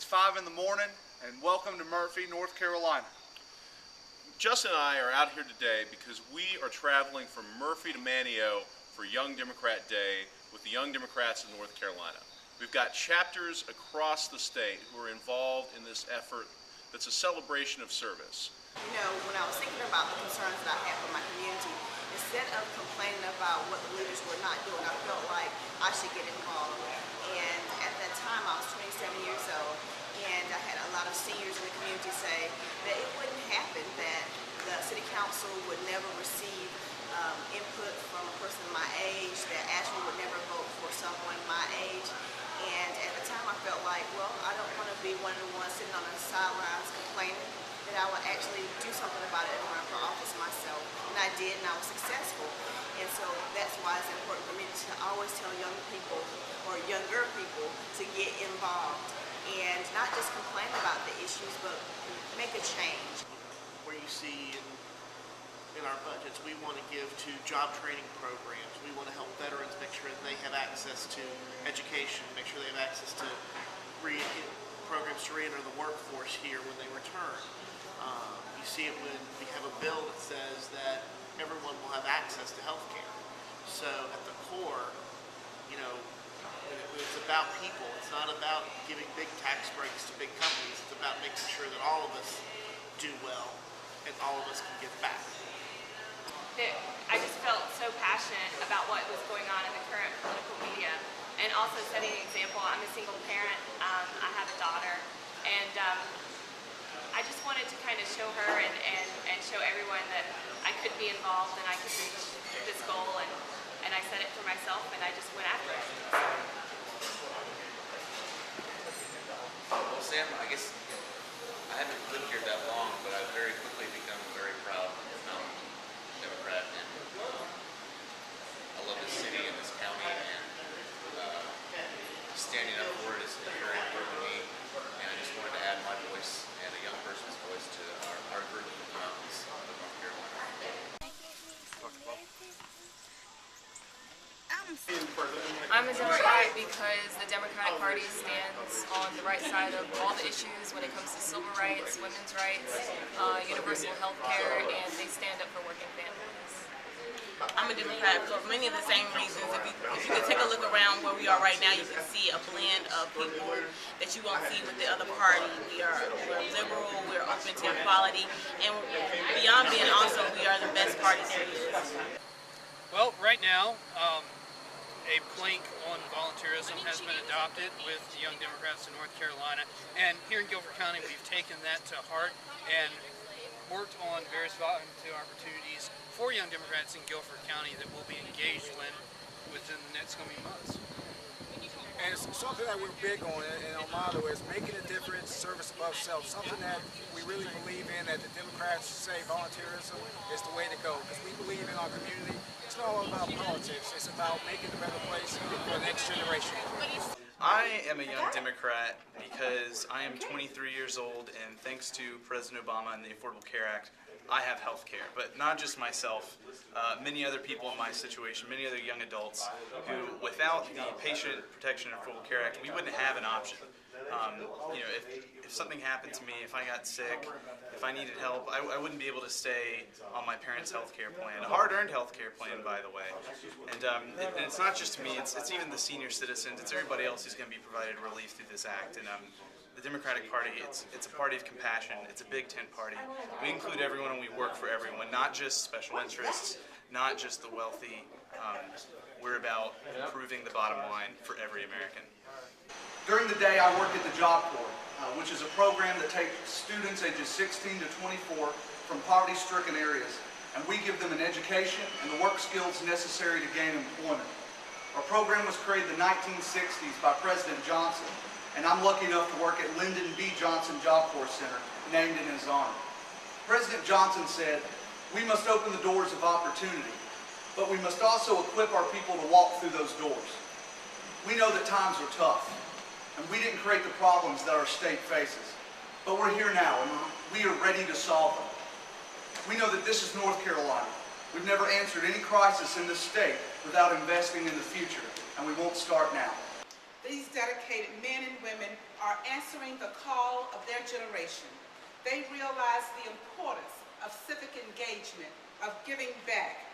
It's 5 in the morning, and welcome to Murphy, North Carolina. Justin and I are out here today because we are traveling from Murphy to Manteo for Young Democrat Day with the Young Democrats of North Carolina. We've got chapters across the state who are involved in this effort that's a celebration of service. You know, when I was thinking about the concerns that I had for my community, instead of complaining about what the leaders were not doing, I felt like I should get involved. And at that time, I was 27 years old, and I had a lot of seniors in the community say that it wouldn't happen, that the city council would never receive input from a person my age, that Ashland would never vote for someone my age. And at the time, I felt like, well, I don't want to be one of the ones sitting on the sidelines complaining, that I would actually do something about it and run for office myself. And I did, and I was successful. And so that's why it's important for me to always tell young people or younger people to get involved and not just complain about the issues, but make a change. Where you see in our budgets, we want to give to job training programs. We want to help veterans make sure that they have access to education, make sure they have access to programs to re-enter the workforce here when they return. You see it when we have a bill that says that everyone will have access to health care. So at the core, you know, it's about people. It's not about giving big tax breaks to big companies. It's about making sure that all of us do well and all of us can give back. I just felt so passionate about what was going on in the current political media, and also setting an example. I'm a single parent. I have a daughter, and I just wanted to kind of show her and show everyone that I could be involved and I could reach this goal, and I set it for myself, and I just went after it. Well, Sam, I guess I haven't lived here that long, but I've very quickly become a very proud Democrat, and I love this city and this county, and standing up for it is very important to me, and I just wanted to add my voice and a young person's voice to our group of mountains of North Carolina. I'm a Democrat because the Democratic Party stands on the right side of all the issues when it comes to civil rights, women's rights, universal health care, and they stand up for working families. I'm a Democrat for many of the same reasons. If you could take a look around where we are right now, you can see a blend of people that you won't see with the other party. We're liberal, we're open to equality, and beyond being also, we are the best party there is. Well, right now, a plank on volunteerism has been adopted with the Young Democrats in North Carolina, and here in Guilford County we've taken that to heart and worked on various volunteer opportunities for Young Democrats in Guilford County that we'll be engaged within the next coming months. And it's something that we're big on, and our motto is making a difference, service above self. Something that we really believe in, that the Democrats say volunteerism is the way to go, because we believe in our community. It's not all about politics, it's about making a better place for the next generation. I am a Young Democrat because I am 23 years old, and thanks to President Obama and the Affordable Care Act, I have health care, but not just myself, many other people in my situation, many other young adults who, without the Patient Protection and Affordable Care Act, we wouldn't have an option. You know, if something happened to me, if I got sick, if I needed help, I wouldn't be able to stay on my parents' health care plan, a hard-earned health care plan, by the way. And it's not just me, it's even the senior citizens, it's everybody else who's going to be provided relief through this act. And the Democratic Party, it's a party of compassion, it's a big tent party. We include everyone and we work for everyone, not just special interests, not just the wealthy. We're about improving the bottom line for every American. During the day, I work at the Job Corps, which is a program that takes students ages 16 to 24 from poverty-stricken areas, and we give them an education and the work skills necessary to gain employment. Our program was created in the 1960s by President Johnson, and I'm lucky enough to work at Lyndon B. Johnson Job Corps Center, named in his honor. President Johnson said, "We must open the doors of opportunity, but we must also equip our people to walk through those doors." We know that times are tough, and we didn't create the problems that our state faces, but we're here now, and we are ready to solve them. We know that this is North Carolina. We've never answered any crisis in this state without investing in the future, and we won't start now. These dedicated men and women are answering the call of their generation. They realize the importance of civic engagement, of giving back,